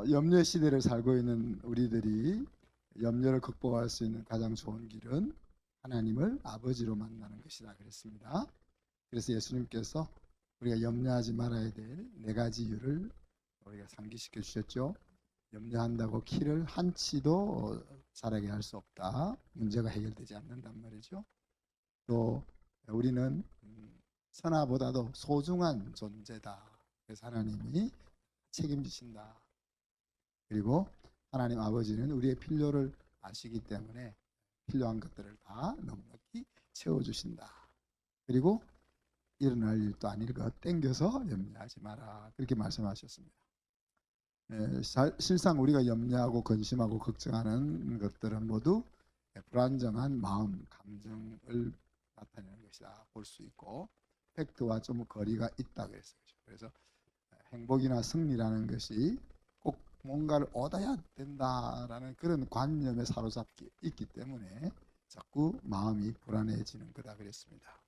염려 시대를 살고 있는 우리들이 염려를 극복할 수 있는 가장 좋은 길은 하나님을 아버지로 만나는 것이라 그랬습니다. 그래서 예수님께서 우리가 염려하지 말아야 될 네 가지 이유를 우리가 상기시켜 주셨죠. 염려한다고 키를 한 치도 자라게 할 수 없다. 문제가 해결되지 않는단 말이죠. 또 우리는 천하보다도 소중한 존재다. 그래서 하나님이 책임지신다. 그리고 하나님 아버지는 우리의 필요를 아시기 때문에 필요한 것들을 다 넉넉히 채워주신다. 그리고 일어날 일도 아닐 것 땡겨서 염려하지 마라. 그렇게 말씀하셨습니다. 실상 우리가 염려하고 근심하고 걱정하는 것들은 모두 불안정한 마음, 감정을 나타내는 것이다 볼 수 있고 팩트와 좀 거리가 있다 그랬어요. 그래서 행복이나 승리라는 것이 꼭 뭔가를 얻어야 된다라는 그런 관념에 사로잡기 있기 때문에 자꾸 마음이 불안해지는 거다 그랬습니다.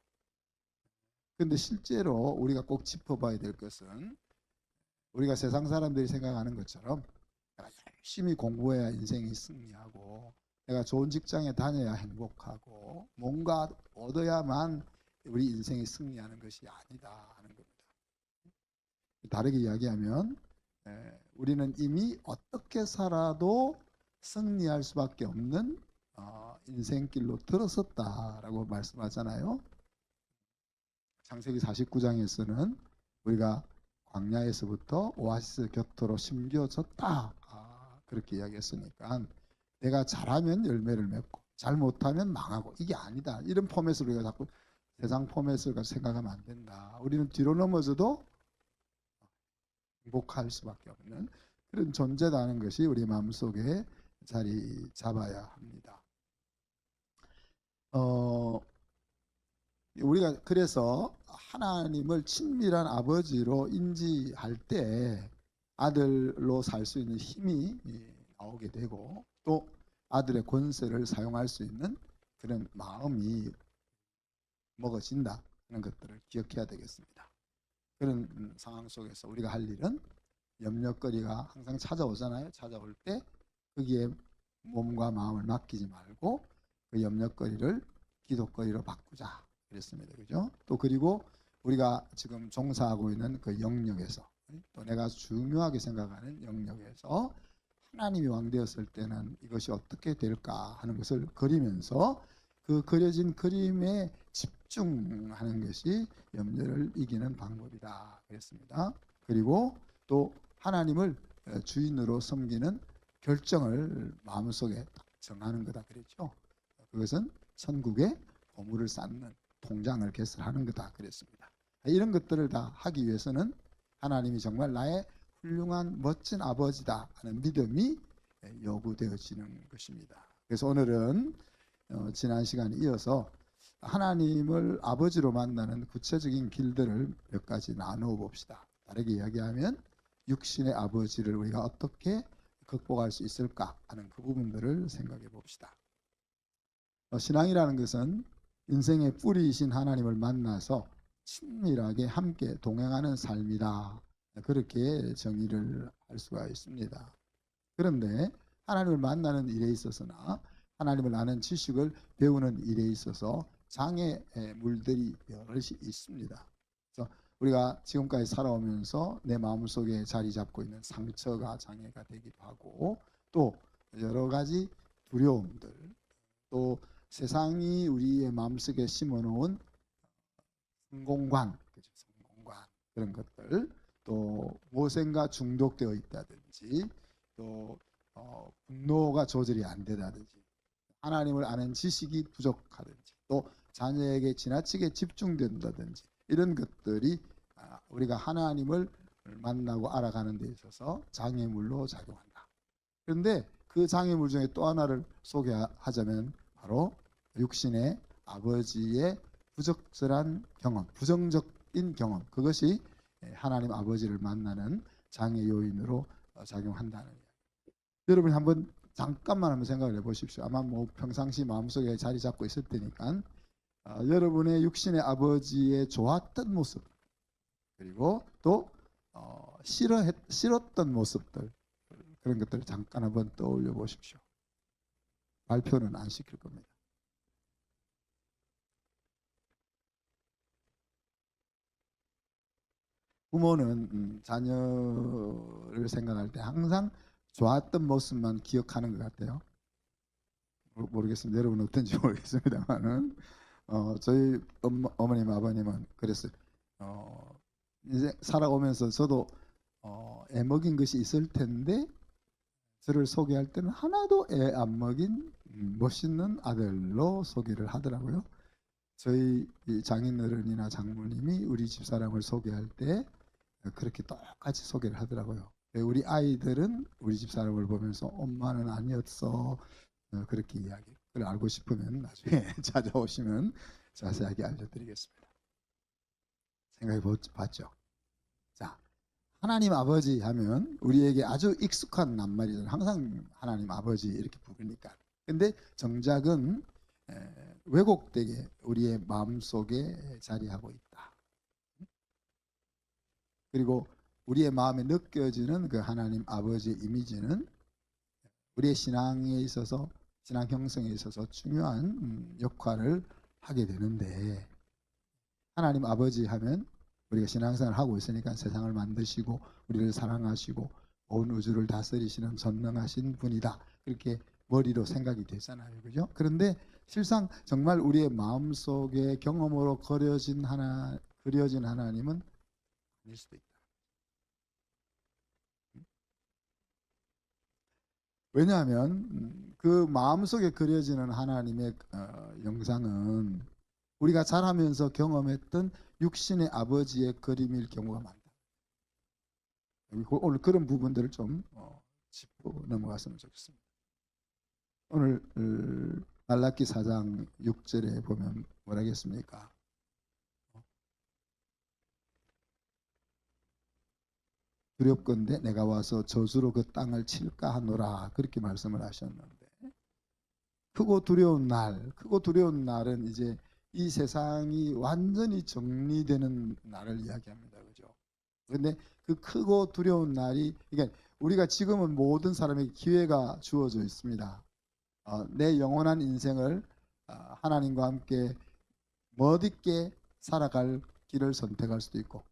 그런데 실제로 우리가 꼭 짚어봐야 될 것은 우리가 세상 사람들이 생각하는 것처럼 내가 열심히 공부해야 인생이 승리하고 내가 좋은 직장에 다녀야 행복하고 뭔가 얻어야만 우리 인생이 승리하는 것이 아니다 하는 겁니다. 다르게 이야기하면 우리는 이미 어떻게 살아도 승리할 수밖에 없는 인생길로 들어섰다라고 말씀하잖아요. 창세기 49장에서는 우리가 광야에서부터 오아시스 곁으로 심겨졌다 그렇게 이야기했으니까 내가 잘하면 열매를 맺고 잘못하면 망하고 이게 아니다. 이런 포맷을 우리가 자꾸 세상 포맷을 생각하면 안 된다. 우리는 뒤로 넘어져도 행복할 수밖에 없는 그런 존재라는 것이 우리 마음속에 자리 잡아야 합니다. 우리가 그래서 하나님을 친밀한 아버지로 인지할 때 아들로 살 수 있는 힘이 나오게 되고 또 아들의 권세를 사용할 수 있는 그런 마음이 먹어진다 하는 것들을 기억해야 되겠습니다. 그런 상황 속에서 우리가 할 일은 염려거리가 항상 찾아오잖아요. 찾아올 때 거기에 몸과 마음을 맡기지 말고 그 염려거리를 기도거리로 바꾸자 그랬습니다. 그죠? 또 그리고 우리가 지금 종사하고 있는 그 영역에서 또 내가 중요하게 생각하는 영역에서 하나님이 왕 되었을 때는 이것이 어떻게 될까 하는 것을 그리면서 그 그려진 그림에 집중하는 것이 염려를 이기는 방법이다 그랬습니다. 그리고 또 하나님을 주인으로 섬기는 결정을 마음속에 정하는 거다 그랬죠. 그것은 천국에 보물을 쌓는 통장을 개설하는 거다 그랬습니다. 이런 것들을 다 하기 위해서는 하나님이 정말 나의 훌륭한 멋진 아버지다 하는 믿음이 요구되어지는 것입니다. 그래서 오늘은 지난 시간에 이어서 하나님을 아버지로 만나는 구체적인 길들을 몇 가지 나누어 봅시다. 다르게 이야기하면 육신의 아버지를 우리가 어떻게 극복할 수 있을까 하는 그 부분들을 생각해 봅시다. 신앙이라는 것은 인생의 뿌리이신 하나님을 만나서 친밀하게 함께 동행하는 삶이다. 그렇게 정의를 할 수가 있습니다. 그런데 하나님을 만나는 일에 있어서나 하나님을 아는 지식을 배우는 일에 있어서 장애물들이 여럿이 있습니다. 그래서 우리가 지금까지 살아오면서 내 마음속에 자리 잡고 있는 상처가 장애가 되기도 하고 또 여러 가지 두려움들 또 세상이 우리의 마음속에 심어놓은 성공관 그런 것들 또 무엇인가 중독되어 있다든지 또 분노가 조절이 안 되다든지 하나님을 아는 지식이 부족하든지 또 자녀에게 지나치게 집중된다든지 이런 것들이 우리가 하나님을 만나고 알아가는 데 있어서 장애물로 작용한다. 그런데 그 장애물 중에 또 하나를 소개하자면 바로 육신의 아버지의 부적절한 경험, 부정적인 경험 그것이 하나님 아버지를 만나는 장애 요인으로 작용한다는 이야기. 여러분이 한번 잠깐만 한번 생각을 해보십시오. 아마 뭐 평상시 마음속에 자리 잡고 있을 테니까 여러분의 육신의 아버지의 좋았던 모습 그리고 또 싫었던 모습들 그런 것들을 잠깐 한번 떠올려 보십시오. 발표는 안 시킬 겁니다. 부모는 자녀를 생각할 때 항상 좋았던 모습만 기억하는 것 같아요. 모르겠습니다. 여러분 어떤지 모르겠습니다만은 저희 어머님 아버님은 그랬어요. 이제 살아오면서 저도 애 먹인 것이 있을 텐데 저를 소개할 때는 하나도 애 안 먹인 멋있는 아들로 소개를 하더라고요. 저희 장인어른이나 장모님이 우리 집사람을 소개할 때 그렇게 똑같이 소개를 하더라고요. 우리 아이들은 우리 집사람을 보면서 엄마는 아니었어 그렇게 이야기. 그걸 알고 싶으면 나중에 찾아오시면 자세하게 알려드리겠습니다. 생각해 봤죠? 자, 하나님 아버지 하면 우리에게 아주 익숙한 낱말이잖아요. 항상 하나님 아버지 이렇게 부르니까. 근데 정작은 왜곡되게 우리의 마음속에 자리하고 있다. 그리고 우리의 마음에 느껴지는 그 하나님 아버지의 이미지는 우리의 신앙에 있어서 신앙 형성에 있어서 중요한 역할을 하게 되는데, 하나님 아버지 하면 우리가 신앙생활을 하고 있으니까 세상을 만드시고 우리를 사랑하시고 온 우주를 다스리시는 전능하신 분이다, 그렇게 머리로 생각이 되잖아요. 그죠? 그런데 실상 정말 우리의 마음속에 경험으로 그려진 하나님은 아닐 수도 있다. 왜냐하면 그 마음속에 그려지는 하나님의 영상은 우리가 자라면서 경험했던 육신의 아버지의 그림일 경우가 많다. 오늘 그런 부분들을 좀 짚고 넘어갔으면 좋겠습니다. 오늘 말라기 4장 6절에 보면 뭐라 하겠습니까? 두렵건대 내가 와서 저주로 그 땅을 칠까 하노라, 그렇게 말씀을 하셨는데, 크고 두려운 날은 이제 이 세상이 완전히 정리되는 날을 이야기합니다. 그죠? 그런데 그 크고 두려운 날이, 그러니까 우리가 지금은 모든 사람에게 기회가 주어져 있습니다. 내 영원한 인생을 하나님과 함께 멋있게 살아갈 길을 선택할 수도 있고,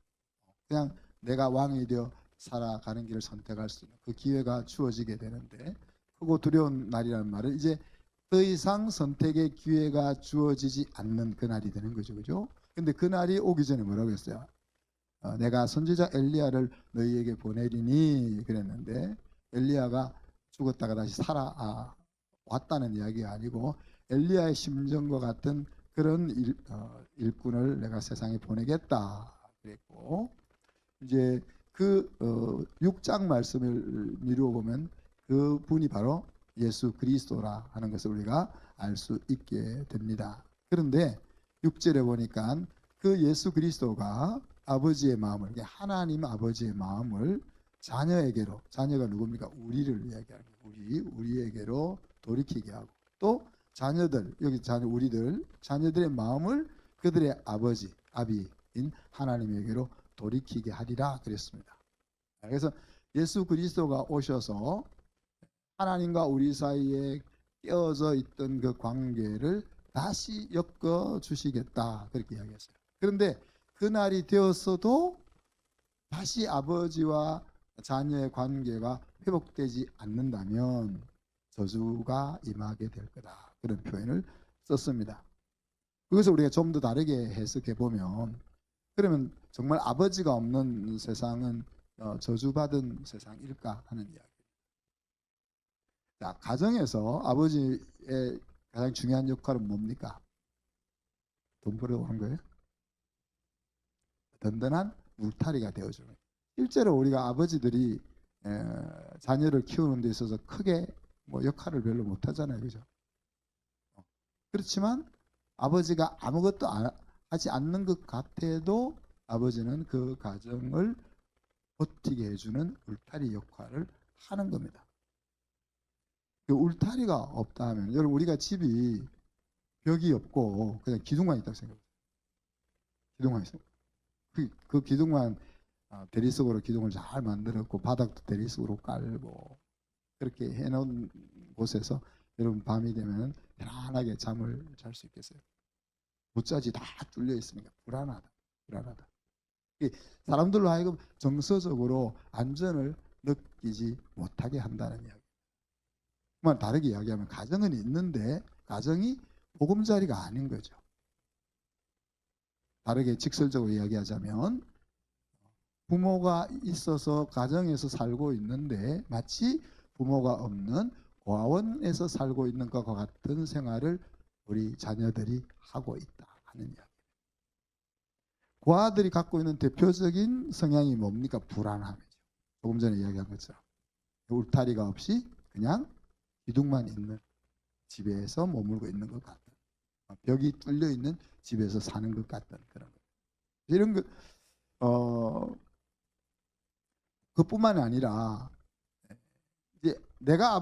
그냥 내가 왕이 되어 살아가는 길을 선택할 수 있는 그 기회가 주어지게 되는데, 크고 두려운 날이라는 말은 이제 더 이상 선택의 기회가 주어지지 않는 그 날이 되는 거죠. 그죠? 근데 그 날이 오기 전에 뭐라고 했어요? 내가 선지자 엘리야를 너희에게 보내리니 그랬는데, 엘리야가 죽었다가 다시 살아왔다는 이야기가 아니고 엘리야의 심정과 같은 그런 일꾼을 내가 세상에 보내겠다 그랬고, 이제 그 6장 말씀을 미루어 보면 그 분이 바로 예수 그리스도라 하는 것을 우리가 알 수 있게 됩니다. 그런데 6절에 보니까 그 예수 그리스도가 아버지의 마음을, 하나님 아버지의 마음을 자녀에게로, 자녀가 누굽니까? 우리를 이야기하는 거예요. 우리에게로 돌이키게 하고, 또 자녀들, 여기 자녀들의 마음을 그들의 아버지, 아비인 하나님에게로 돌이키게 하리라 그랬습니다. 그래서 예수 그리스도가 오셔서 하나님과 우리 사이에 깨어져 있던 그 관계를 다시 엮어 주시겠다, 그렇게 이야기했어요. 그런데 그날이 되었어도 다시 아버지와 자녀의 관계가 회복되지 않는다면 저주가 임하게 될 거다, 그런 표현을 썼습니다. 그것을 우리가 좀 더 다르게 해석해 보면, 그러면 정말 아버지가 없는 세상은 저주받은 세상일까 하는 이야기. 자, 가정에서 아버지의 가장 중요한 역할은 뭡니까? 돈 벌어 한 거예요? 든든한 울타리가 되어주는. 실제로 우리가 아버지들이 자녀를 키우는 데 있어서 크게 뭐 역할을 별로 못하잖아요. 그죠? 그렇지만 아버지가 아무것도 하지 않는 것 같아도 아버지는 그 가정을 버티게 해주는 울타리 역할을 하는 겁니다. 그 울타리가 없다 하면, 여러분 우리가 집이 벽이 없고 그냥 기둥만 있다고 생각해요. 기둥만 있어요. 그 기둥만 대리석으로 기둥을 잘 만들었고 바닥도 대리석으로 깔고 그렇게 해놓은 곳에서 여러분 밤이 되면 편안하게 잠을 잘 수 있겠어요? 못자지 다 뚫려 있으니까 불안하다. 불안하다. 사람들로 하여금 정서적으로 안전을 느끼지 못하게 한다는 이야기. 정말 다르게 이야기하면 가정은 있는데 가정이 보금자리가 아닌 거죠. 다르게 직설적으로 이야기하자면 부모가 있어서 가정에서 살고 있는데 마치 부모가 없는 고아원에서 살고 있는 것과 같은 생활을 우리 자녀들이 하고 있다 하는 이야기. 고아들이 갖고 있는 대표적인 성향이 뭡니까? 불안함이죠. 조금 전에 이야기한 것처럼 울타리가 없이 그냥 기둥만 있는 집에서 머물고 있는 것 같은, 벽이 뚫려 있는 집에서 사는 것 같은 그런 것. 이런 것, 그뿐만 아니라 이제 내가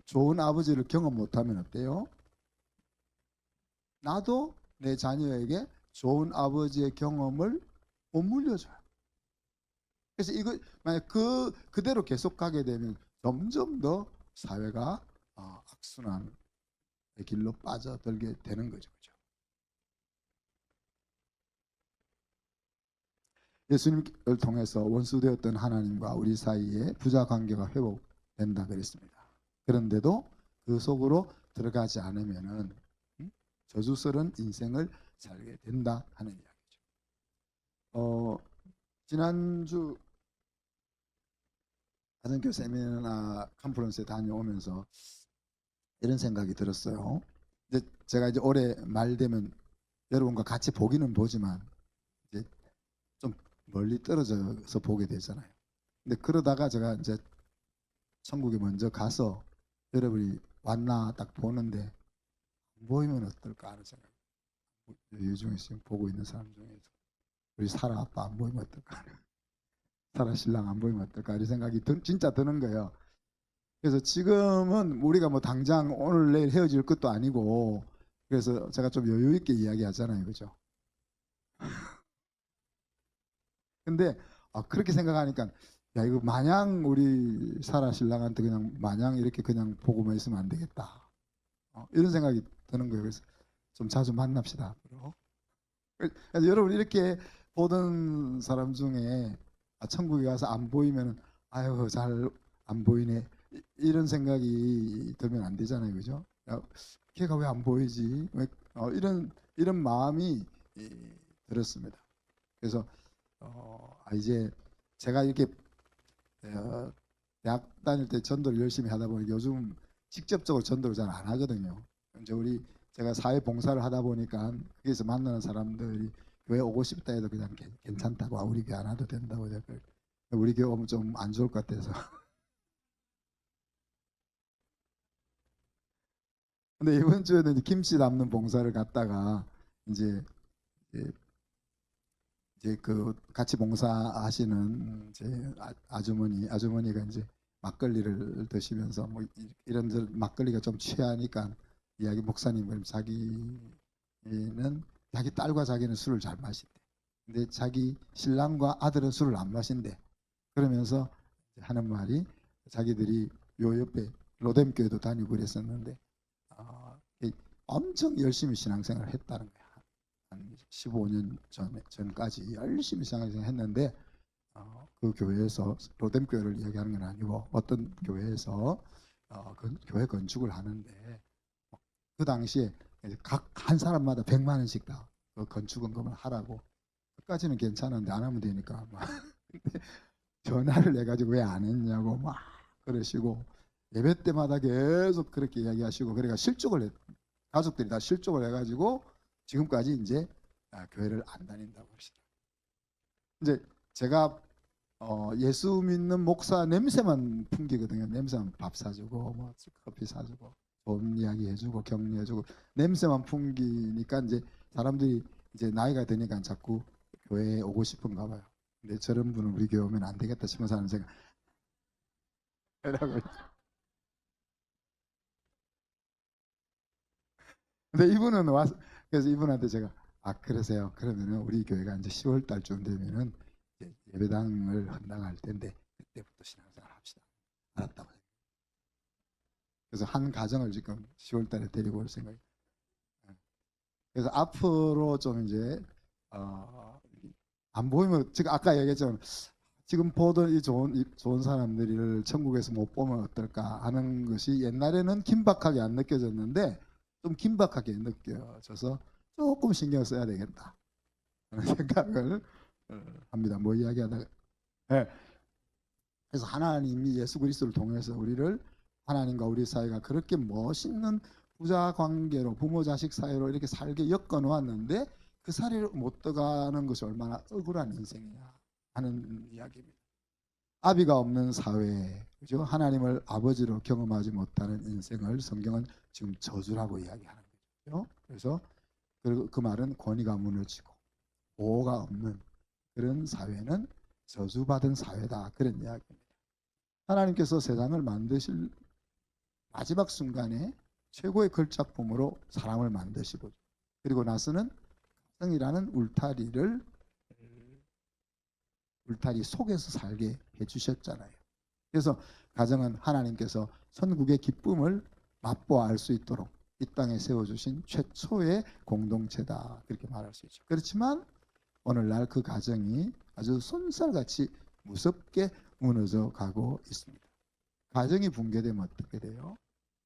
좋은 아버지를 경험 못하면 어때요? 나도 내 자녀에게 좋은 아버지의 경험을 못 물려줘요. 그래서 이거 만약 그대로 계속 가게 되면 점점 더 사회가 악순환의 길로 빠져들게 되는 거죠. 그렇죠? 예수님을 통해서 원수되었던 하나님과 우리 사이에 부자 관계가 회복된다 그랬습니다. 그런데도 그 속으로 들어가지 않으면은 저주스러운 인생을 살게 된다 하는 이야기죠. 지난주 가정교육 세미나 컨퍼런스에 다녀오면서 이런 생각이 들었어요. 제가 이제 올해 말 되면 여러분과 같이 보기는 보지만 이제 좀 멀리 떨어져서 보게 되잖아요. 근데 그러다가 제가 이제 천국에 먼저 가서 여러분이 왔나 딱 보는데 안 보이면 어떨까 하는 생각. 이 중에 지금 보고 있는 사람 중에서 우리 사라 아빠 안 보이면 어떨까, 사라 신랑 안 보이면 어떨까 이런 생각이 진짜 드는 거예요. 그래서 지금은 우리가 뭐 당장 오늘 내일 헤어질 것도 아니고, 그래서 제가 좀 여유 있게 이야기하잖아요, 그죠? 근데 그렇게 생각하니까 야, 이거 마냥 우리 사라 신랑한테 그냥 마냥 이렇게 그냥 보고만 있으면 안 되겠다, 이런 생각이 드는 거예요. 그래서 좀 자주 만납시다 앞으로. 그래서 여러분 이렇게 보던 사람 중에 천국에 가서 안 보이면 아유 잘 안 보이네 이런 생각이 들면 안 되잖아요, 그죠? 야, 걔가 왜 안 보이지? 이런 마음이 들었습니다. 그래서 이제 제가 이렇게 대학 다닐 때 전도를 열심히 하다 보니 요즘 직접적으로 전도를 잘 안 하거든요. 이제 제가 사회 봉사를 하다 보니까 거기서 만나는 사람들이 교회 오고 싶다 해도 그냥 괜찮다고, 우리 교회 안 와도 된다고. 우리 교회 오면 좀 안 좋을 것 같아서. 근데 이번 주에는 이제 김치 담는 봉사를 갔다가 이제 그 같이 봉사하시는 제 아주머니가 이제 막걸리를 드시면서 뭐 이런 막걸리가 좀 취하니까 이야기, 목사님 자기는 자기 딸과 자기는 술을 잘 마신대. 근데 자기 신랑과 아들은 술을 안 마신대. 그러면서 하는 말이 자기들이 요 옆에 로뎀교회도 다니고 그랬었는데 엄청 열심히 신앙생활을 했다는 거야. 한 15년 전까지 열심히 신앙생활을 했는데 그 교회에서, 로뎀교회를 이야기하는 건 아니고 어떤 교회에서 그 교회 건축을 하는데 그 당시에 각 한 사람마다 100만 원씩 다 그 건축원금을 하라고. 끝까지는 괜찮은데 안 하면 되니까 막 전화를 해가지고 왜 안 했냐고 막 그러시고, 예배 때마다 계속 그렇게 이야기하시고, 그러니까 가족들이 다 실족을 해가지고 지금까지 이제 교회를 안 다닌다고 하시더라고요. 이제 제가 예수 믿는 목사 냄새만 풍기거든요. 냄새만 밥 사주고 뭐 커피 사주고 좋은 이야기 해주고 격려해주고 냄새만 풍기니까 이제 사람들이 이제 나이가 드니까 자꾸 교회에 오고 싶은가 봐요. 근데 저런 분은 우리 교회 오면 안 되겠다 싶은 사람 제가 라고. 근데 이분은 와서, 그래서 이분한테 제가 그러세요. 그러면은 우리 교회가 이제 10월 달쯤 되면은 이제 예배당을 헌당할 텐데 그때부터 신앙생활 합시다. 알았다고. 그래서 한 가정을 지금 10월 달에 데리고 올 생각이에요. 그래서 앞으로 좀 이제 안 보이면 제가 아까 얘기했지만 지금 보던 이 좋은 사람들을 천국에서 못 보면 어떨까 하는 것이 옛날에는 긴박하게 안 느껴졌는데 좀 긴박하게 느껴져서 조금 신경 써야 되겠다 하는 생각을 합니다. 뭐 이야기하다가 네. 그래서 하나님이 예수 그리스도를 통해서 우리를 하나님과 우리 사이가 그렇게 멋있는 부자 관계로 부모 자식 사이로 이렇게 살게 엮어 놓았는데 그 사이를 못 들어가는 것이 얼마나 억울한 인생이냐 하는 이야기입니다. 아비가 없는 사회, 그죠? 하나님을 아버지로 경험하지 못하는 인생을 성경은 지금 저주라고 이야기하는 거죠. 그래서 그 말은 권위가 무너지고 보호가 없는 그런 사회는 저주받은 사회다, 그런 이야기입니다. 하나님께서 세상을 만드실 마지막 순간에 최고의 걸작품으로 사람을 만드시고 그리고 나서는 가정이라는 울타리 속에서 살게 해주셨잖아요. 그래서 가정은 하나님께서 천국의 기쁨을 맛보아 알 수 있도록 이 땅에 세워주신 최초의 공동체다, 그렇게 말할 수 있죠. 그렇지만 오늘날 그 가정이 아주 손살같이 무섭게 무너져 가고 있습니다. 가정이 붕괴되면 어떻게 돼요?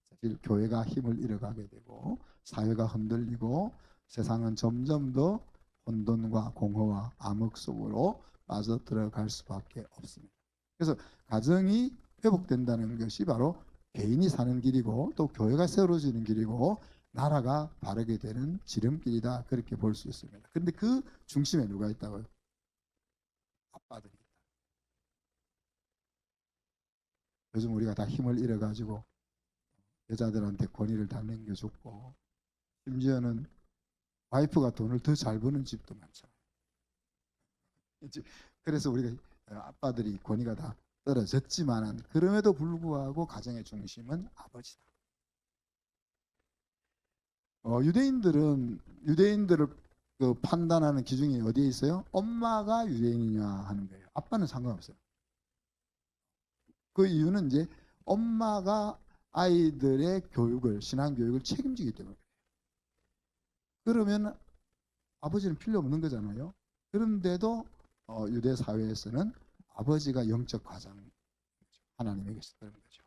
사실 교회가 힘을 잃어가게 되고 사회가 흔들리고 세상은 점점 더 혼돈과 공허와 암흑 속으로 빠져 들어갈 수밖에 없습니다. 그래서 가정이 회복된다는 것이 바로 개인이 사는 길이고 또 교회가 세워지는 길이고 나라가 바르게 되는 지름길이다, 그렇게 볼 수 있습니다. 그런데 그 중심에 누가 있다고요? 아빠들이 있다. 요즘 우리가 다 힘을 잃어가지고 여자들한테 권위를 다 넘겨줬고 심지어는 와이프가 돈을 더 잘 버는 집도 많잖아요. 그래서 우리가 아빠들이 권위가 다 떨어졌지만은 그럼에도 불구하고 가정의 중심은 아버지다. 유대인들을 그 판단하는 기준이 어디에 있어요? 엄마가 유대인이냐 하는 거예요. 아빠는 상관없어요. 그 이유는 이제 엄마가 아이들의 교육을, 신앙 교육을 책임지기 때문에. 그러면 아버지는 필요 없는 거잖아요. 그런데도 유대 사회에서는 아버지가 영적 가장 하나님에게서 그런 거죠.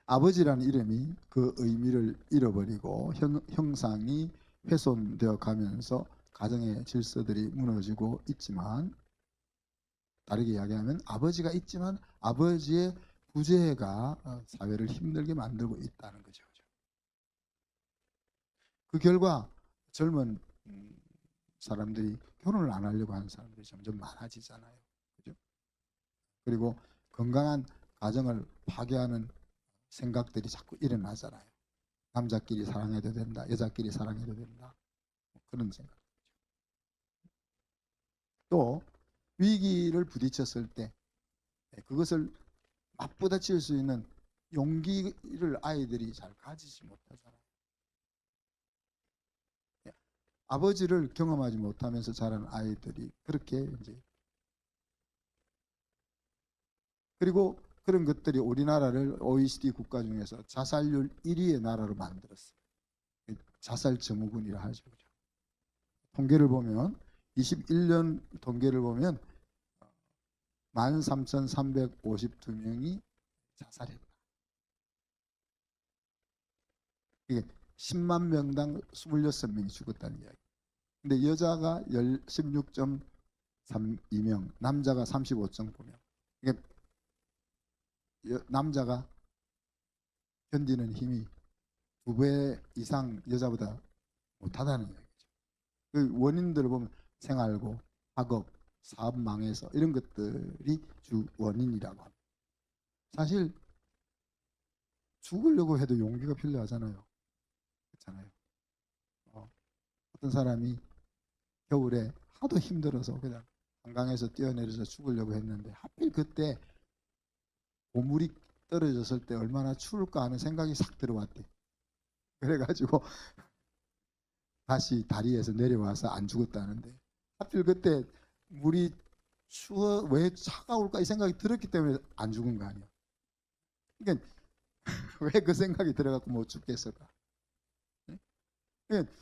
아버지라는 이름이 그 의미를 잃어버리고 형상이 훼손되어 가면서 가정의 질서들이 무너지고 있지만, 다르게 이야기하면 아버지가 있지만 아버지의 부재가 사회를 힘들게 만들고 있다는 거죠. 그 결과 젊은 사람들이 결혼을 안 하려고 하는 사람들이 점점 많아지잖아요. 그죠? 그리고 건강한 가정을 파괴하는 생각들이 자꾸 일어나잖아요. 남자끼리 사랑해도 된다, 여자끼리 사랑해도 된다, 그런 생각. 또 위기를 부딪혔을 때 그것을 맞부딪힐 수 있는 용기를 아이들이 잘 가지지 못하잖아요. 아버지를 경험하지 못하면서 자란 아이들이 그렇게 이제, 그리고 그런 것들이 우리나라를 OECD 국가 중에서 자살률 1위의 나라로 만들었어요. 자살 증후군이라 하죠. 통계를 보면 21년 통계를 보면 13,352명이 자살했다. 이게 10만 명당 26명이 죽었다는 이야기. 근데 여자가 16.32명, 남자가 35.9명. 이게 남자가 견디는 힘이 2배 이상 여자보다 못하다는 이야기죠. 그 원인들을 보면 생활고, 학업, 사업 망해서 이런 것들이 주 원인이라고 합니다. 사실 죽으려고 해도 용기가 필요하잖아요. 그렇잖아요. 어떤 사람이 겨울에 하도 힘들어서 그냥 한강에서 뛰어내려서 죽으려고 했는데 하필 그때 고물이 떨어졌을 때 얼마나 추울까 하는 생각이 싹 들어왔대. 그래가지고 다시 다리에서 내려와서 안 죽었다는데, 하필 그때 물이 왜 차가울까 이 생각이 들었기 때문에 안 죽은 거 아니야. 그러니까 왜 그 생각이 들어갖고 못 죽겠을까? 그러니까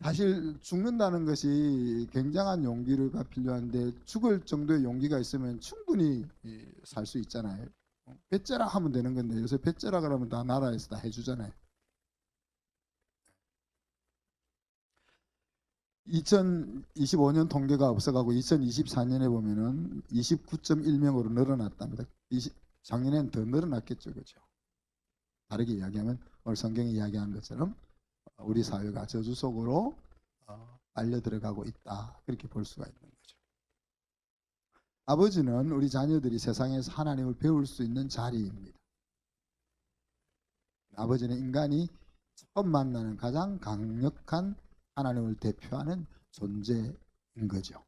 사실 죽는다는 것이 굉장한 용기가 필요한데 죽을 정도의 용기가 있으면 충분히 살 수 있잖아요. 배째라 하면 되는 건데 요새 배째라 그러면 다 나라에서 다 해주잖아요. 2025년 통계가 없어가고 2024년에 보면은 29.1명으로 늘어났답니다. 작년에는 더 늘어났겠죠, 그죠? 다르게 이야기하면 오늘 성경이 이야기한 것처럼 우리 사회가 저주 속으로 빨려 들어가고 있다, 그렇게 볼 수가 있는 거죠. 아버지는 우리 자녀들이 세상에서 하나님을 배울 수 있는 자리입니다. 아버지는 인간이 처음 만나는 가장 강력한 하나님을 대표하는 존재인 거죠.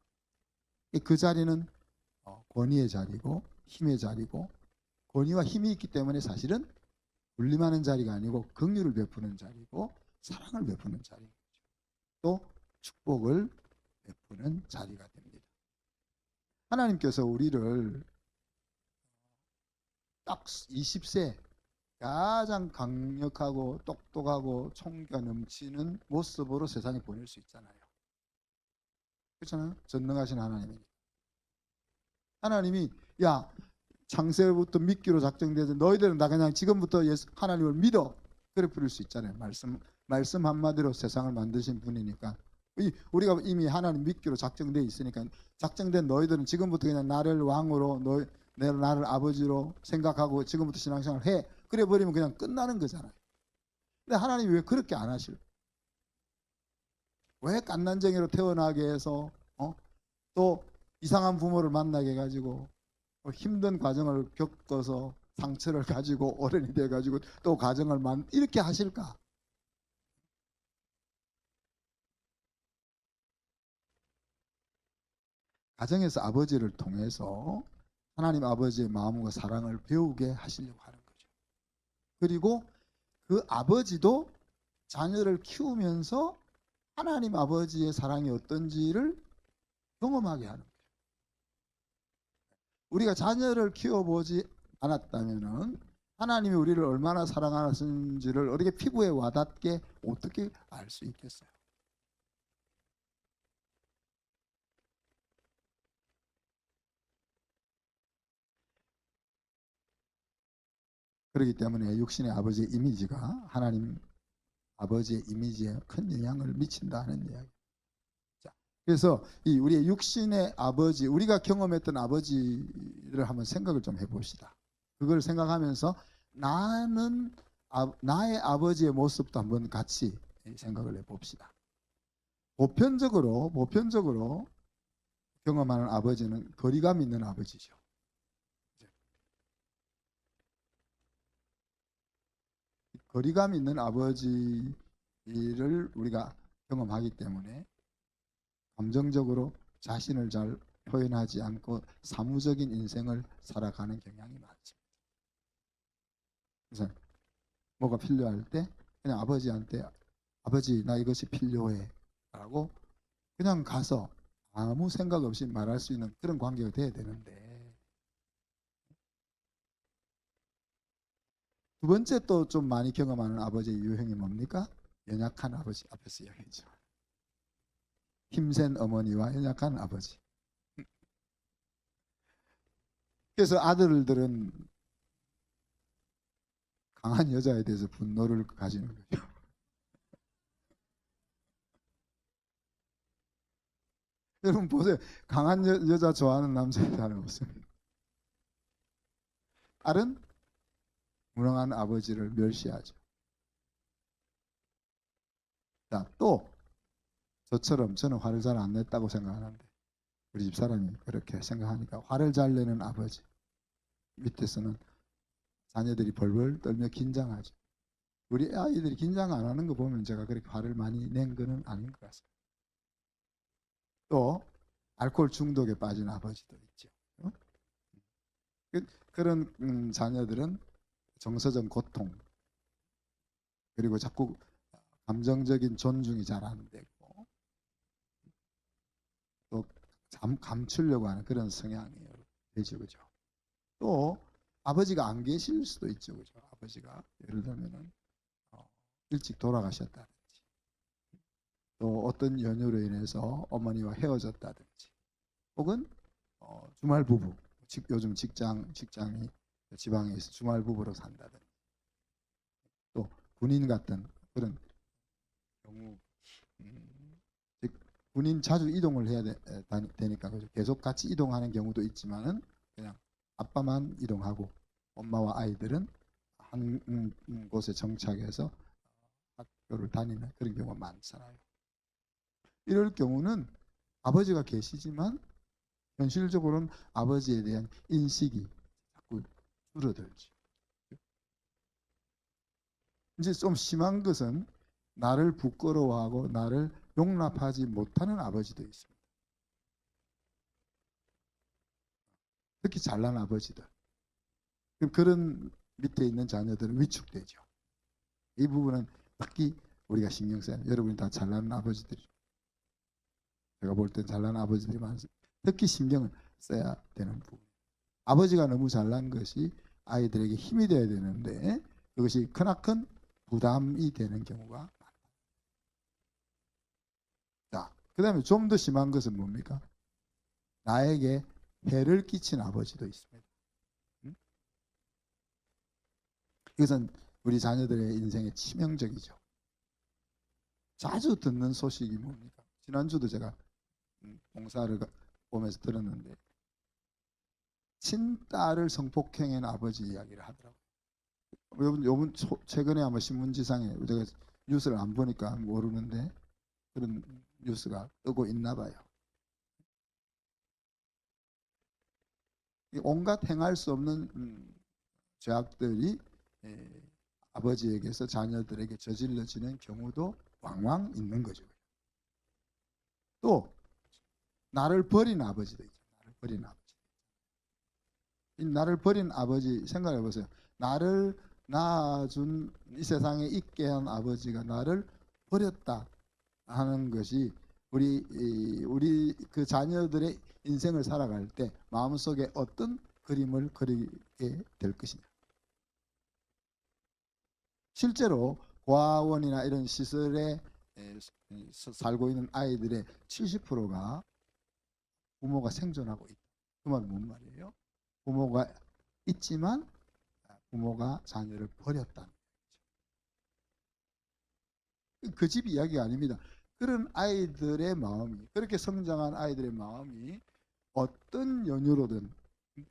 그 자리는 권위의 자리고 힘의 자리고, 권위와 힘이 있기 때문에 사실은 군림하는 자리가 아니고 긍휼을 베푸는 자리고 사랑을 베푸는 자리인 거죠. 또 축복을 베푸는 자리가 됩니다. 하나님께서 우리를 딱 20세 가장 강력하고 똑똑하고 총기가 넘치는 모습으로 세상에 보낼 수 있잖아요. 그렇잖아요. 전능하신 하나님이니까. 하나님이 야, 창세부터 믿기로 작정돼서 너희들은 다 그냥 지금부터 하나님을 믿어, 그래 부를 수 있잖아요. 말씀 한마디로 세상을 만드신 분이니까. 우리가 이미 하나님 믿기로 작정돼 있으니까 작정된 너희들은 지금부터 그냥 나를 왕으로, 나를 아버지로 생각하고 지금부터 신앙생활 해, 그래 버리면 그냥 끝나는 거잖아요. 근데 하나님이 왜 그렇게 안 하실까? 왜 갓난쟁이로 태어나게 해서 또 이상한 부모를 만나게 해가지고 힘든 과정을 겪어서 상처를 가지고 어른이 돼가지고 또 가정을 이렇게 하실까? 가정에서 아버지를 통해서 하나님 아버지의 마음과 사랑을 배우게 하시려고 하는 거죠. 그리고 그 아버지도 자녀를 키우면서 하나님 아버지의 사랑이 어떤지를 경험하게 하는 거죠. 우리가 자녀를 키워보지 않았다면 하나님이 우리를 얼마나 사랑하시는지를 어떻게 피부에 와닿게 어떻게 알 수 있겠어요? 그렇기 때문에 육신의 아버지의 이미지가 하나님 아버지의 이미지에 큰 영향을 미친다는 이야기. 자, 그래서 이 우리의 육신의 아버지, 우리가 경험했던 아버지를 한번 생각을 좀 해봅시다. 그걸 생각하면서 나의 아버지의 모습도 한번 같이 생각을 해봅시다. 보편적으로 경험하는 아버지는 거리감 있는 아버지죠. 거리감 있는 아버지를 우리가 경험하기 때문에 감정적으로 자신을 잘 표현하지 않고 사무적인 인생을 살아가는 경향이 많습니다. 그래서 뭐가 필요할 때 그냥 아버지한테 아버지 나 이것이 필요해 라고 그냥 가서 아무 생각 없이 말할 수 있는 그런 관계가 돼야 되는데, 두 번째 또 좀 많이 경험하는 아버지의 유형이 뭡니까? 연약한 아버지, 앞에서 이야기했죠. 힘센 어머니와 연약한 아버지. 그래서 아들들은 강한 여자에 대해서 분노를 가지는 거죠. 여러분 보세요. 강한 여자 좋아하는 남자는 사람 없습니다. 딸은 무능한 아버지를 멸시하죠. 자, 또 저처럼 저는 화를 잘 안 냈다고 생각하는데 우리 집 사람이 그렇게 생각하니까 화를 잘 내는 아버지 밑에서는 자녀들이 벌벌 떨며 긴장하죠. 우리 아이들이 긴장 안 하는 거 보면 제가 그렇게 화를 많이 낸 거는 아닌 것 같습니다. 또 알코올 중독에 빠진 아버지도 있죠. 그런 자녀들은 정서적 고통, 그리고 자꾸 감정적인 존중이 잘 안 되고, 또 감추려고 하는 그런 성향이 되죠, 그죠? 또 아버지가 안 계실 수도 있죠, 그죠? 아버지가 예를 들면은 일찍 돌아가셨다든지, 또 어떤 연유로 인해서 어머니와 헤어졌다든지, 혹은 주말 부부, 요즘 직장이 지방에 있어 주말 부부로 산다든지, 또 군인 같은 그런 경우, 즉 군인 자주 이동을 해야 되니까 그죠? 계속 같이 이동하는 경우도 있지만은 그냥 아빠만 이동하고 엄마와 아이들은 한 곳에 정착해서 학교를 다니는 그런 경우가 많잖아요. 이럴 경우는 아버지가 계시지만 현실적으로는 아버지에 대한 인식이 자꾸 줄어들죠. 이제 좀 심한 것은 나를 부끄러워하고 나를 용납하지 못하는 아버지도 있습니다. 특히 잘난 아버지들. 그런 밑에 있는 자녀들은 위축되죠. 이 부분은 특히 우리가 신경 써야 해요. 여러분이 다 잘난 아버지들이, 제가 볼 땐 잘난 아버지들이 많습니다. 특히 신경을 써야 되는 부분. 아버지가 너무 잘난 것이 아이들에게 힘이 되어야 되는데 그것이 크나큰 부담이 되는 경우가 많다. 자, 그 다음에 좀 더 심한 것은 뭡니까? 나에게 해를 끼친 아버지도 있습니다. 이것은 우리 자녀들의 인생에 치명적이죠. 자주 듣는 소식이 뭡니까? 지난주도 제가 봉사를 보면서 들었는데 친딸을 성폭행한 아버지 이야기를 하더라고요. 요번 최근에 아마 신문지상에 제가 뉴스를 안 보니까 모르는데 그런 뉴스가 뜨고 있나 봐요. 온갖 행할 수 없는 죄악들이 아버지에게서 자녀들에게 저질러지는 경우도 왕왕 있는 거죠. 또 나를 버린 아버지도 있죠. 나를 버린 아버지. 나를 버린 아버지 생각해 보세요. 나를 낳아준 이 세상에 있게 한 아버지가 나를 버렸다 하는 것이 우리 그 자녀들의 인생을 살아갈 때 마음속에 어떤 그림을 그리게 될 것이냐. 실제로 고아원이나 이런 시설에 살고 있는 아이들의 70%가 부모가 생존하고 있다. 그 말은 뭔 말이에요? 부모가 있지만 부모가 자녀를 버렸다는 거죠. 그 집 이야기가 아닙니다. 그런 아이들의 마음이, 그렇게 성장한 아이들의 마음이 어떤 연유로든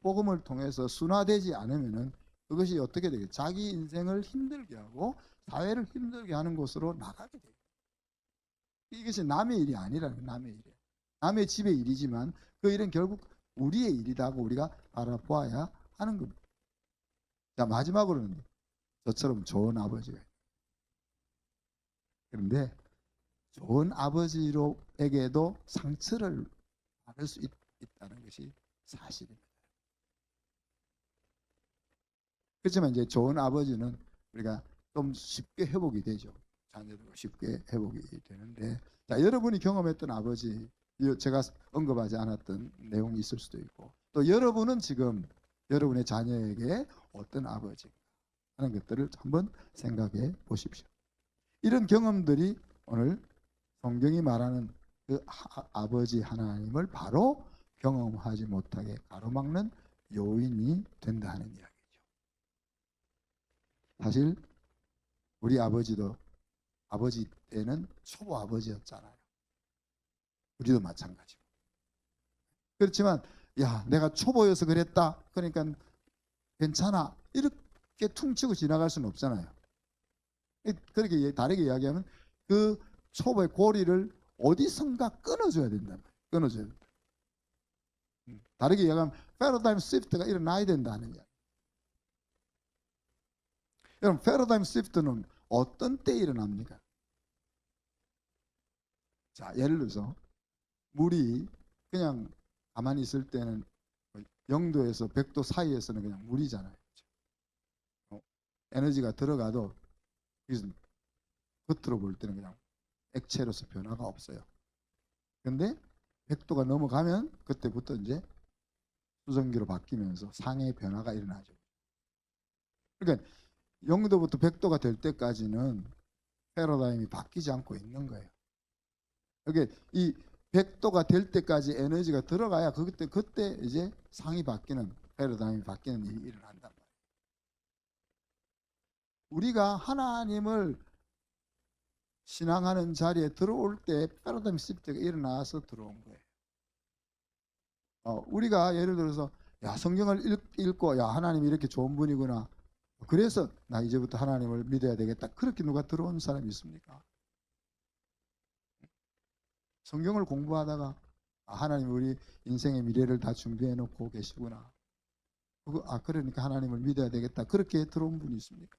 복음을 통해서 순화되지 않으면은 그것이 어떻게 되겠어요? 자기 인생을 힘들게 하고 사회를 힘들게 하는 곳으로 나가게 돼요. 이것이 남의 일이 아니라는 거예요. 남의 일이에요. 남의 집의 일이지만 그 일은 결국 우리의 일이라고 우리가 알아보아야 하는 겁니다. 자, 마지막으로는 저처럼 좋은 아버지가 있어요. 그런데 좋은 아버지로에게도 상처를 받을 수 있다는 것이 사실입니다. 그렇지만 이제 좋은 아버지는 우리가 좀 쉽게 회복이 되죠. 자녀도 쉽게 회복이 되는데, 자, 여러분이 경험했던 아버지, 제가 언급하지 않았던 내용이 있을 수도 있고, 또 여러분은 지금 여러분의 자녀에게 어떤 아버지 하는 것들을 한번 생각해 보십시오. 이런 경험들이 오늘 성경이 말하는 그 아버지 하나님을 바로 경험하지 못하게 가로막는 요인이 된다는 이야기죠. 사실 우리 아버지도 아버지 때는 초보 아버지였잖아요. 우리도 마찬가지고. 그렇지만 야, 내가 초보여서 그랬다. 그러니까 괜찮아. 이렇게 퉁치고 지나갈 수는 없잖아요. 그렇게 다르게 이야기하면 그 초보의 고리를 어디선가 끊어줘야 된다. 끊어줘야 된다. 다르게 이야기하면 패러다임 시프트가 일어나야 된다는 이야기. 여러분, 패러다임 시프트는 어떤 때 일어납니까? 자, 예를 들어서 물이 그냥 가만히 있을 때는 0도에서 100도 사이에서는 그냥 물이잖아요. 에너지가 들어가도 이것은 겉으로 볼 때는 그냥 액체로서 변화가 없어요. 그런데 100도가 넘어가면 그때부터 이제 수증기로 바뀌면서 상의 변화가 일어나죠. 그러니까 0도부터 100도가 될 때까지는 패러다임이 바뀌지 않고 있는 거예요. 그러니까 이 100도가 될 때까지 에너지가 들어가야 그때 이제 상이 바뀌는, 패러다임이 바뀌는 일이 일어난단 말이에요. 우리가 하나님을 신앙하는 자리에 들어올 때 패러다임 시프트가 일어나서 들어온 거예요. 우리가 예를 들어서 야, 성경을 읽고 야, 하나님이 이렇게 좋은 분이구나, 그래서 나 이제부터 하나님을 믿어야 되겠다, 그렇게 누가 들어온 사람이 있습니까? 성경을 공부하다가 하나님 우리 인생의 미래를 다 준비해 놓고 계시구나, 그러니까 하나님을 믿어야 되겠다, 그렇게 들어온 분이 있습니까?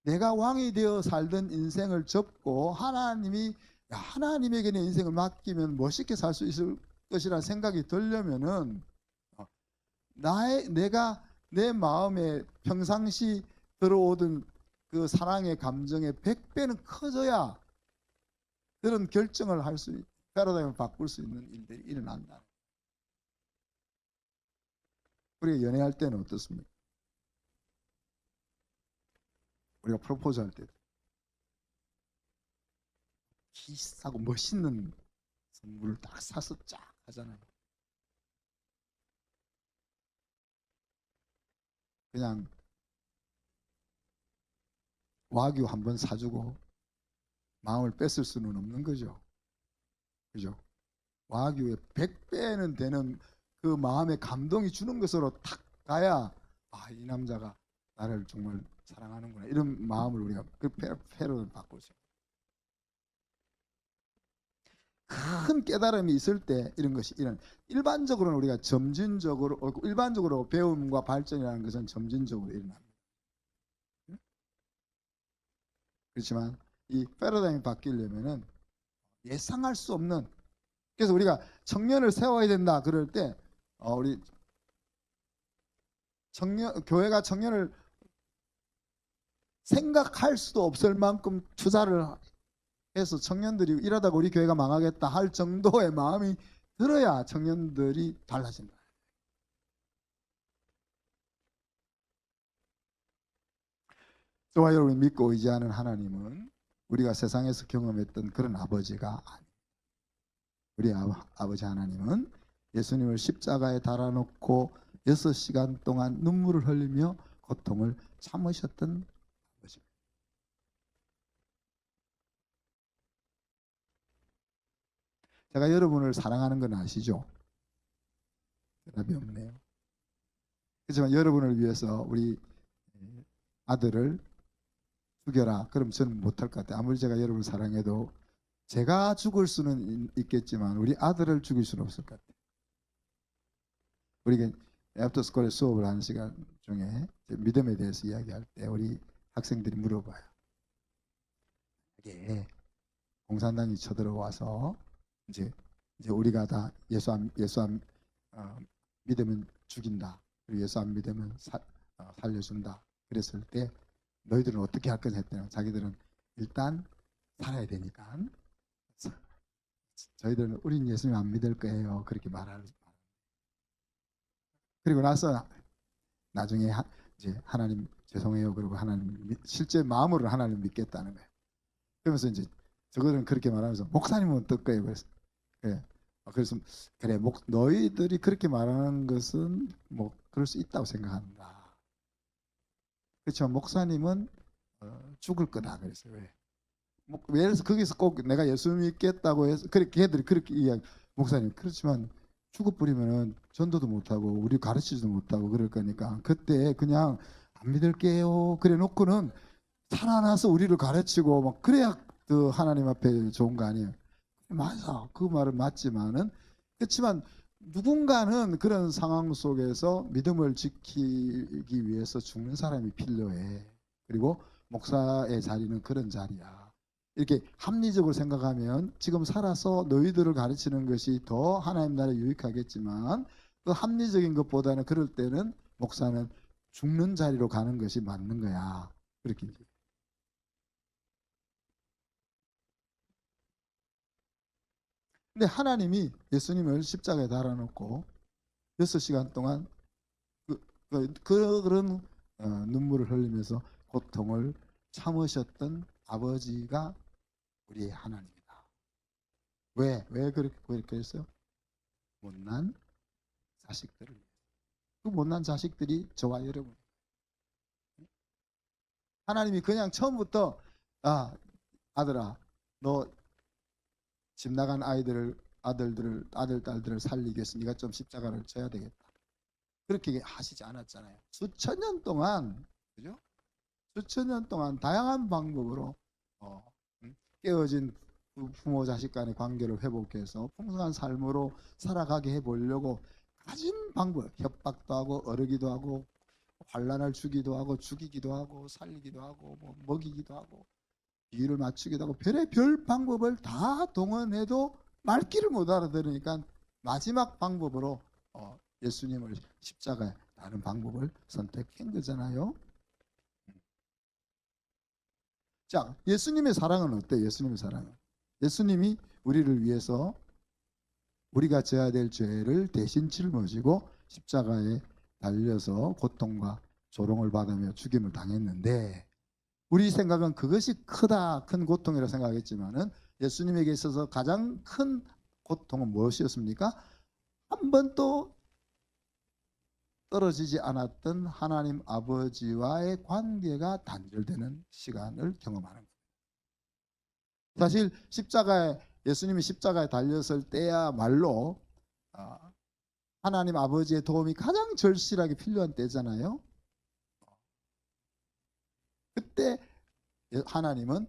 내가 왕이 되어 살던 인생을 접고 하나님이 하나님에게 내 인생을 맡기면 멋있게 살 수 있을 것이라는 생각이 들려면은 내가 내 마음에 평상시 들어오던 그 사랑의 감정의 100배는 커져야 그런 결정을 할 수, 패러다임을 바꿀 수 있는 일들이 일어난다. 우리가 연애할 때는 어떻습니까? 우리가 프로포즈 할 때 비싸고 멋있는 선물을 딱 사서 쫙 하잖아요. 그냥 와규 한 번 사주고 마음을 뺏을 수는 없는 거죠. 그죠? 와규의 100배는 되는 그 마음의 감동이 주는 것으로 탁 가야 이 남자가 나를 정말 사랑하는구나, 이런 마음을 우리가 그 패러를 바꾸죠. 큰 깨달음이 있을 때 이런 것이 일반적으로는 우리가 일반적으로 배움과 발전이라는 것은 점진적으로 일어납니다. 그렇지만 이 패러다임이 바뀌려면은 예상할 수 없는, 그래서 우리가 청년을 세워야 된다 그럴 때 우리 교회가 청년을 생각할 수도 없을 만큼 투자를 해서 청년들이 이러다가 우리 교회가 망하겠다 할 정도의 마음이 들어야 청년들이 달라진다. 저와 여러분이 믿고 의지하는 하나님은 우리가 세상에서 경험했던 그런 아버지가 아닙니다. 우리 아버지 하나님은 예수님을 십자가에 달아놓고 6시간 동안 눈물을 흘리며 고통을 참으셨던 아버지입니다. 제가 여러분을 사랑하는 건 아시죠? 대답이 없네요. 그렇지만 여러분을 위해서 우리 아들을 죽여라, 그럼 저는 못할 것 같아요. 아무리 제가 여러분을 사랑해도 제가 죽을 수는 있겠지만 우리 아들을 죽일 수는 없을 것 같아요. 우리가 애프터스쿨에 수업을 하는 시간 중에 믿음에 대해서 이야기할 때 우리 학생들이 물어봐요. 이게 공산당이 쳐들어와서 이제 우리가 다 예수 안 믿으면 죽인다, 그리고 예수 안 믿으면 살려준다, 그랬을 때 너희들은 어떻게 할 거냐 했더니 자기들은 일단 살아야 되니까 저희들은 우린 예수님 안 믿을 거예요, 그렇게 말하는. 그리고 나서 나중에 이제 하나님 죄송해요, 그리고 하나님 실제 마음으로 하나님 믿겠다는 거예요. 그러면서 이제 저거는 그렇게 말하면서 목사님은 어떨 거예요? 그래서 그래, 너희들이 그렇게 말하는 것은 뭐 그럴 수 있다고 생각한다. 그렇지만 목사님은 죽을 거다 그랬어요. 왜? 예를 들어서 거기서 꼭 내가 예수 믿겠다고 해서 그렇게 애들이 그렇게 이야기. 목사님, 그렇지만 죽어버리면은 전도도 못하고 우리 가르치지도 못하고 그럴 거니까 그때 그냥 안 믿을게요 그래 놓고는 살아나서 우리를 가르치고 막 그래야 그 하나님 앞에 좋은 거 아니에요. 맞아, 그 말은 맞지만은, 그렇지만 누군가는 그런 상황 속에서 믿음을 지키기 위해서 죽는 사람이 필요해. 그리고 목사의 자리는 그런 자리야. 이렇게 합리적으로 생각하면 지금 살아서 너희들을 가르치는 것이 더 하나님 나라에 유익하겠지만 그 합리적인 것보다는 그럴 때는 목사는 죽는 자리로 가는 것이 맞는 거야. 그렇게 근데 하나님이 예수님을 십자가에 달아놓고 6시간 동안 그런 눈물을 흘리면서 고통을 참으셨던 아버지가 우리의 하나님이다. 왜 그렇게 했어요? 못난 자식들을 위해서. 그 못난 자식들이 저와 여러분. 하나님이 그냥 처음부터 아들아 너 집 나간 아들, 딸들을 살리겠으니 네가 좀 십자가를 져야 되겠다. 그렇게 하시지 않았잖아요. 수천 년 동안, 그죠? 수천 년 동안 다양한 방법으로 깨어진 부모 자식 간의 관계를 회복해서 풍성한 삶으로 살아가게 해보려고 가진 방법, 협박도 하고 어르기도 하고 환난을 주기도 하고 죽이기도 하고 살리기도 하고 뭐 먹이기도 하고 비유를 맞추기도 하고 별의별 방법을 다 동원해도 말귀를 못 알아들으니까 마지막 방법으로 예수님을 십자가에 다른 방법을 선택한 거잖아요. 자, 예수님의 사랑은 어때요? 예수님의 사랑은 예수님이 우리를 위해서 우리가 져야 될 죄를 대신 짊어지고 십자가에 달려서 고통과 조롱을 받으며 죽임을 당했는데 우리 생각은 그것이 큰 고통이라고 생각했지만은 예수님에게 있어서 가장 큰 고통은 무엇이었습니까? 한 번도 떨어지지 않았던 하나님 아버지와의 관계가 단절되는 시간을 경험하는 거예요. 사실 예수님이 십자가에 달렸을 때야말로 하나님 아버지의 도움이 가장 절실하게 필요한 때잖아요. 그때 하나님은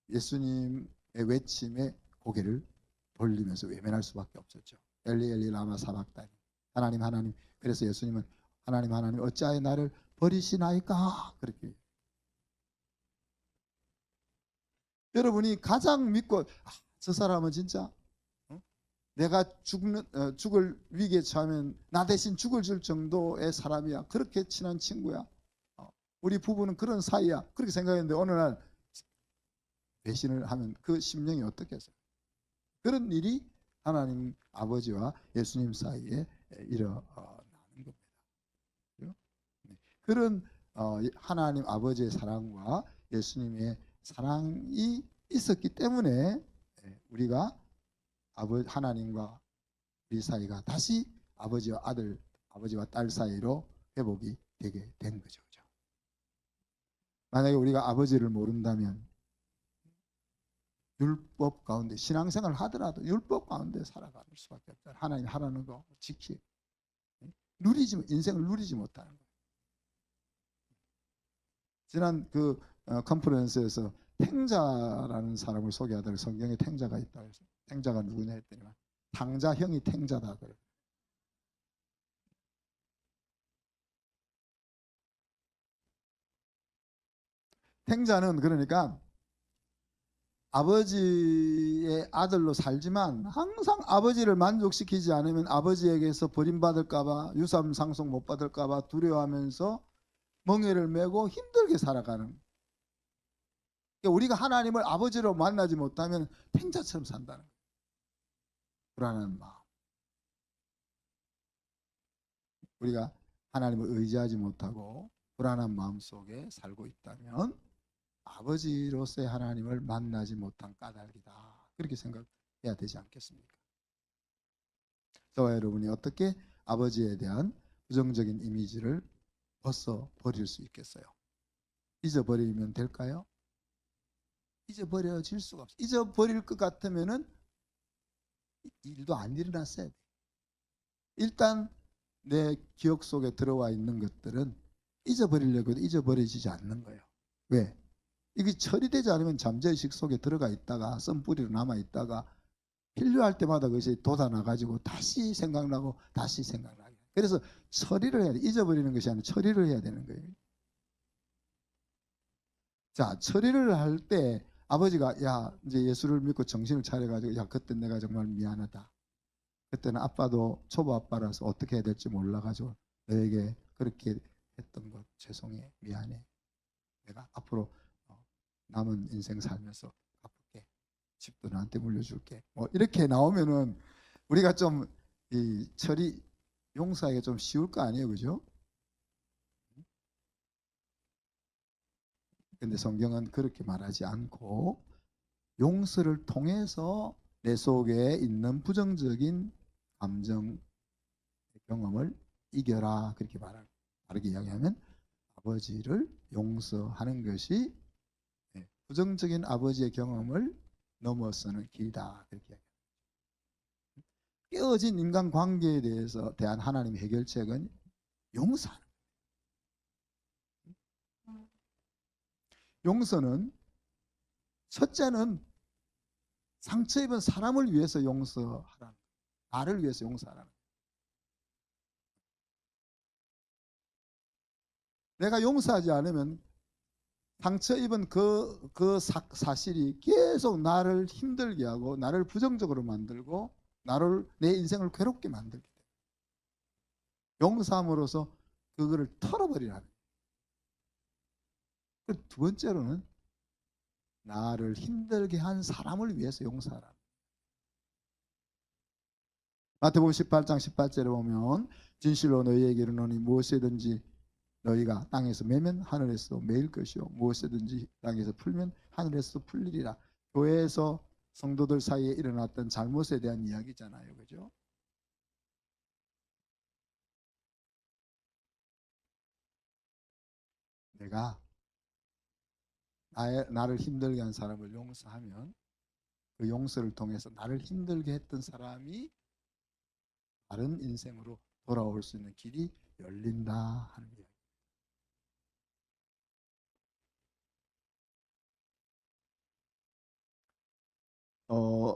예수님의 외침에 고개를 돌리면서 외면할 수밖에 없었죠. 엘리 엘리 라마 사박다니. 하나님 그래서 예수님은 하나님 어찌하여 나를 버리시나이까 그렇게. 여러분이 가장 믿고 저 사람은 진짜 내가 죽을 위기에 처하면 나 대신 죽을 줄 정도의 사람이야. 그렇게 친한 친구야. 우리 부부는 그런 사이야. 그렇게 생각했는데 어느 날 배신을 하면 그 심령이 어떻겠어요? 그런 일이 하나님 아버지와 예수님 사이에 일어나는 겁니다. 그런 하나님 아버지의 사랑과 예수님의 사랑이 있었기 때문에 우리가 하나님과 우리 사이가 다시 아버지와 딸 사이로 회복이 되게 된 거죠. 만약에 우리가 아버지를 모른다면 율법 가운데 신앙생활을 하더라도 율법 가운데 살아갈 수밖에 없다. 하나님 하라는 거 지키. 인생을 누리지 못하는 거예요. 지난 그 컨퍼런스에서 탱자라는 사람을 소개하다가 성경에 탱자가 있다 해서 탱자가 누구냐 했더니 탕자 형이 탱자다 그래. 탱자는 그러니까 아버지의 아들로 살지만 항상 아버지를 만족시키지 않으면 아버지에게서 버림받을까봐 유산 상속 못 받을까봐 두려워하면서 멍에를 메고 힘들게 살아가는. 그러니까 우리가 하나님을 아버지로 만나지 못하면 탱자처럼 산다는 거예요. 불안한 마음. 우리가 하나님을 의지하지 못하고 불안한 마음 속에 살고 있다면 아버지로서의 하나님을 만나지 못한 까닭이다. 그렇게 생각해야 되지 않겠습니까? 저와 여러분이 어떻게 아버지에 대한 부정적인 이미지를 벗어버릴 수 있겠어요? 잊어버리면 될까요? 잊어버려질 수가 없어요. 잊어버릴 것 같으면은 일도 안 일어났어야 돼. 일단 내 기억 속에 들어와 있는 것들은 잊어버리려고 해도 잊어버려지지 않는 거예요. 왜? 이게 처리되지 않으면 잠재의식 속에 들어가 있다가 썬뿌리로 남아있다가 필요할 때마다 그것이 돋아나가지고 다시 생각나고 다시 생각나게. 그래서 처리를 해야 돼. 잊어버리는 것이 아니라 처리를 해야 되는 거예요. 자, 처리를 할 때 아버지가 이제 예수를 믿고 정신을 차려가지고 그때 내가 정말 미안하다. 그때는 아빠도 초보 아빠라서 어떻게 해야 될지 몰라가지고 너에게 그렇게 했던 것 죄송해 미안해. 내가 앞으로 남은 인생 살면서 갚을게. 집도 나한테 물려줄게. 뭐 이렇게 나오면은 우리가 좀 이 처리 용서하기가 좀 쉬울 거 아니에요, 그죠? 근데 성경은 그렇게 말하지 않고 용서를 통해서 내 속에 있는 부정적인 감정 경험을 이겨라, 그렇게 말하는. 다르게 이야기하면 아버지를 용서하는 것이 부정적인 아버지의 경험을 넘어서는 길이다, 그렇게 이야기합니다. 깨어진 인간관계에 대한 하나님의 해결책은 용서하는 거예요. 용서는 첫째는 상처 입은 사람을 위해서 용서하라는 거예요. 나를 위해서 용서하라는 거예요. 내가 용서하지 않으면 상처 입은 그 사실이 계속 나를 힘들게 하고 나를 부정적으로 만들고 내 인생을 괴롭게 만들게 돼요. 용서함으로써 그거를 털어버리라는 거예요. 두 번째로는 나를 힘들게 한 사람을 위해서 용서하라. 마태복음 18장 18절에 보면 진실로 너희에게 이르노니 무엇이든지 너희가 땅에서 매면 하늘에서 매일 것이요 무엇이든지 땅에서 풀면 하늘에서 풀리리라. 교회에서 성도들 사이에 일어났던 잘못에 대한 이야기잖아요, 그죠? 내가 나를 힘들게 한 사람을 용서하면 그 용서를 통해서 나를 힘들게 했던 사람이 다른 인생으로 돌아올 수 있는 길이 열린다 하는 이야기.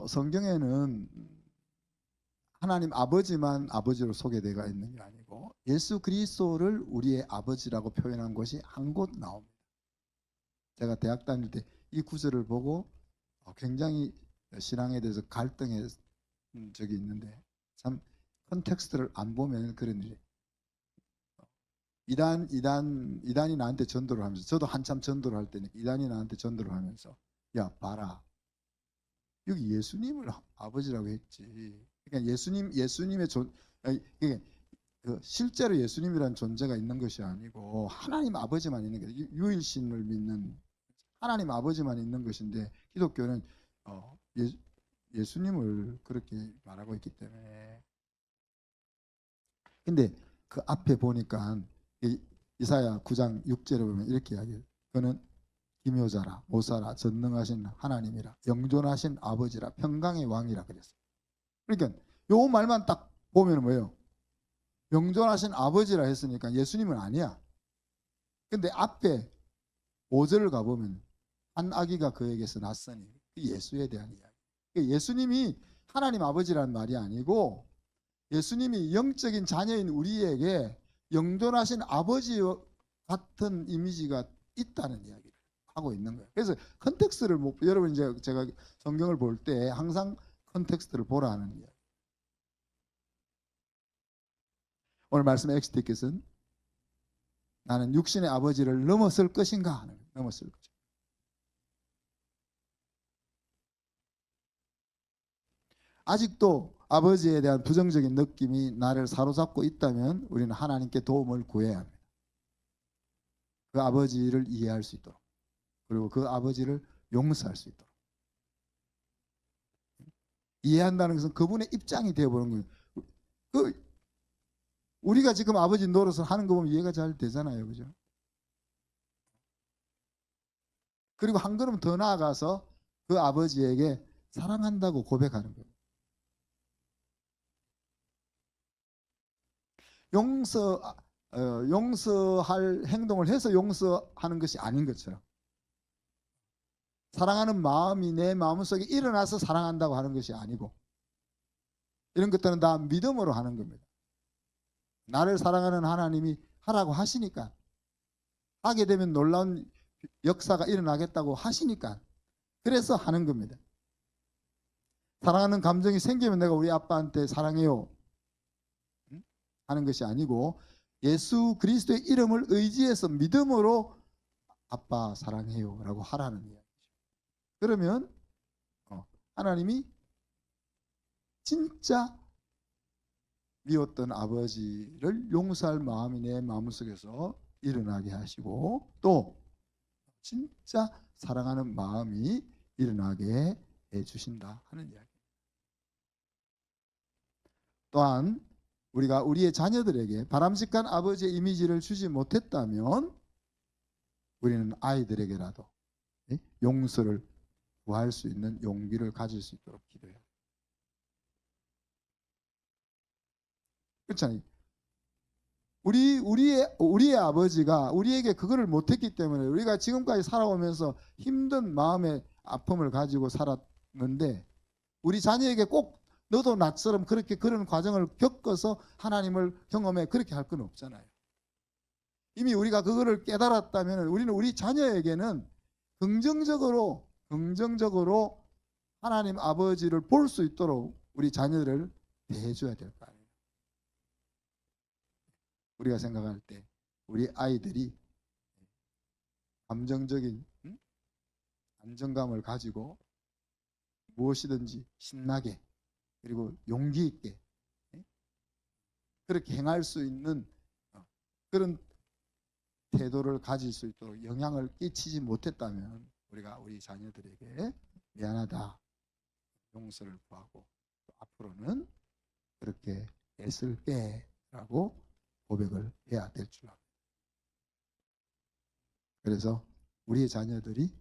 성경에는 하나님 아버지만 아버지로 소개되어 있는 게 아니고 예수 그리스도를 우리의 아버지라고 표현한 것이 한 곳 나옵니다. 제가 대학 다닐 때 이 구절을 보고 굉장히 신앙에 대해서 갈등의 적이 있는데 참 컨텍스트를 안 보면 그런 일이. 이단이 나한테 전도를 하면서 저도 한참 전도를 할 때니까 이단이 나한테 전도를 하면서 야 봐라 여기 예수님을 아버지라고 했지. 그러니까 예수님의 실제로 예수님이라는 존재가 있는 것이 아니고 하나님 아버지만 있는 게 유일신을 믿는 하나님 아버지만 있는 것인데 기독교는 예수님을 그렇게 말하고 있기 때문에. 근데 그 앞에 보니까 이사야 9장 6절에 보면 이렇게 이야기해요. 그는 기묘자라 모사라 전능하신 하나님이라 영존하신 아버지라 평강의 왕이라 그랬어요. 그러니까 요 말만 딱 보면 뭐예요? 영존하신 아버지라 했으니까 예수님은 아니야. 근데 앞에 5절을 가보면 한 아기가 그에게서 났으니 예수에 대한 이야기. 예수님이 하나님 아버지라는 말이 아니고 예수님이 영적인 자녀인 우리에게 영존하신 아버지 같은 이미지가 있다는 이야기를 하고 있는 거예요. 그래서 컨텍스트를 여러분 이제 제가 성경을 볼 때 항상 컨텍스트를 보라는 이야기. 오늘 말씀 엑스티켓은 나는 육신의 아버지를 넘었을 것인가 하는 거예요. 넘었을 것인가. 아직도 아버지에 대한 부정적인 느낌이 나를 사로잡고 있다면 우리는 하나님께 도움을 구해야 합니다. 그 아버지를 이해할 수 있도록 그리고 그 아버지를 용서할 수 있도록. 이해한다는 것은 그분의 입장이 되어보는 거예요. 우리가 지금 아버지 노릇을 하는 거 보면 이해가 잘 되잖아요, 그죠? 그리고 한 걸음 더 나아가서 그 아버지에게 사랑한다고 고백하는 거예요. 용서할 행동을 해서 용서하는 것이 아닌 것처럼 사랑하는 마음이 내 마음속에 일어나서 사랑한다고 하는 것이 아니고 이런 것들은 다 믿음으로 하는 겁니다. 나를 사랑하는 하나님이 하라고 하시니까 하게 되면 놀라운 역사가 일어나겠다고 하시니까 그래서 하는 겁니다. 사랑하는 감정이 생기면 내가 우리 아빠한테 사랑해요 하는 것이 아니고 예수 그리스도의 이름을 의지해서 믿음으로 아빠 사랑해요 라고 하라는 이야기죠. 그러면 하나님이 진짜 미웠던 아버지를 용서할 마음이 내 마음속에서 일어나게 하시고 또 진짜 사랑하는 마음이 일어나게 해주신다 하는 이야기. 또한 우리가 우리의 자녀들에게 바람직한 아버지의 이미지를 주지 못했다면 우리는 아이들에게라도 용서를 구할 수 있는 용기를 가질 수 있도록 기도해야 돼요. 그렇잖아요. 우리의 아버지가 우리에게 그거를 못했기 때문에 우리가 지금까지 살아오면서 힘든 마음의 아픔을 가지고 살았는데 우리 자녀에게 꼭 너도 나처럼 그렇게 그런 과정을 겪어서 하나님을 경험해 그렇게 할 건 없잖아요. 이미 우리가 그거를 깨달았다면 우리는 우리 자녀에게는 긍정적으로 하나님 아버지를 볼 수 있도록 우리 자녀를 대해줘야 될 거 아니에요. 우리가 생각할 때 우리 아이들이 감정적인 안정감을 가지고 무엇이든지 신나게 그리고 용기 있게 그렇게 행할 수 있는 그런 태도를 가질 수 있도록 영향을 끼치지 못했다면 우리가 우리 자녀들에게 미안하다 용서를 구하고 앞으로는 그렇게 애쓸게 라고 고백을 해야 될 줄 압니다. 그래서 우리의 자녀들이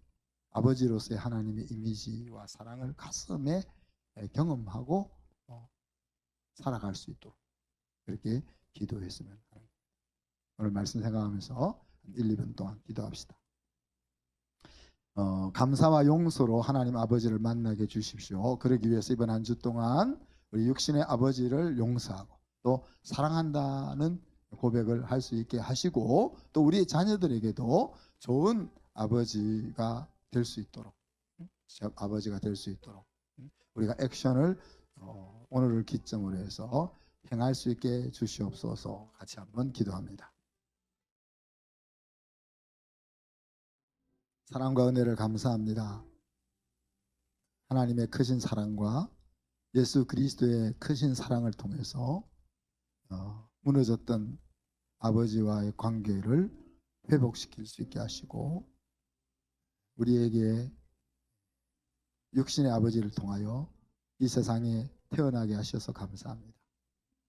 아버지로서의 하나님의 이미지와 사랑을 가슴에 경험하고 살아갈 수 있도록 그렇게 기도했으면 합니다. 오늘 말씀 생각하면서 1, 2분 동안 기도합시다. 감사와 용서로 하나님 아버지를 만나게 해주십시오. 그러기 위해서 이번 한 주 동안 우리 육신의 아버지를 용서하고 또 사랑한다는 고백을 할 수 있게 하시고 또 우리 자녀들에게도 좋은 아버지가 될 수 있도록 아버지가 될 수 있도록 우리가 액션을 오늘을 기점으로 해서 행할 수 있게 주시옵소서. 같이 한번 기도합니다. 사랑과 은혜를 감사합니다. 하나님의 크신 사랑과 예수 그리스도의 크신 사랑을 통해서 무너졌던 아버지와의 관계를 회복시킬 수 있게 하시고 우리에게 육신의 아버지를 통하여 이 세상에 태어나게 하셔서 감사합니다.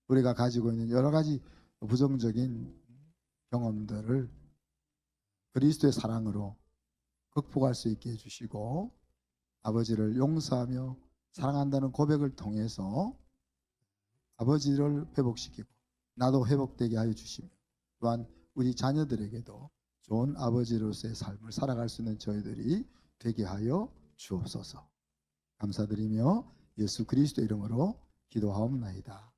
우리가 가지고 있는 여러 가지 부정적인 경험들을 그리스도의 사랑으로 극복할 수 있게 해주시고 아버지를 용서하며 사랑한다는 고백을 통해서 아버지를 회복시키고 나도 회복되게 하여 주시며 또한 우리 자녀들에게도 좋은 아버지로서의 삶을 살아갈 수 있는 저희들이 되게 하여 주옵소서. 감사드리며 예수 그리스도 이름으로 기도하옵나이다.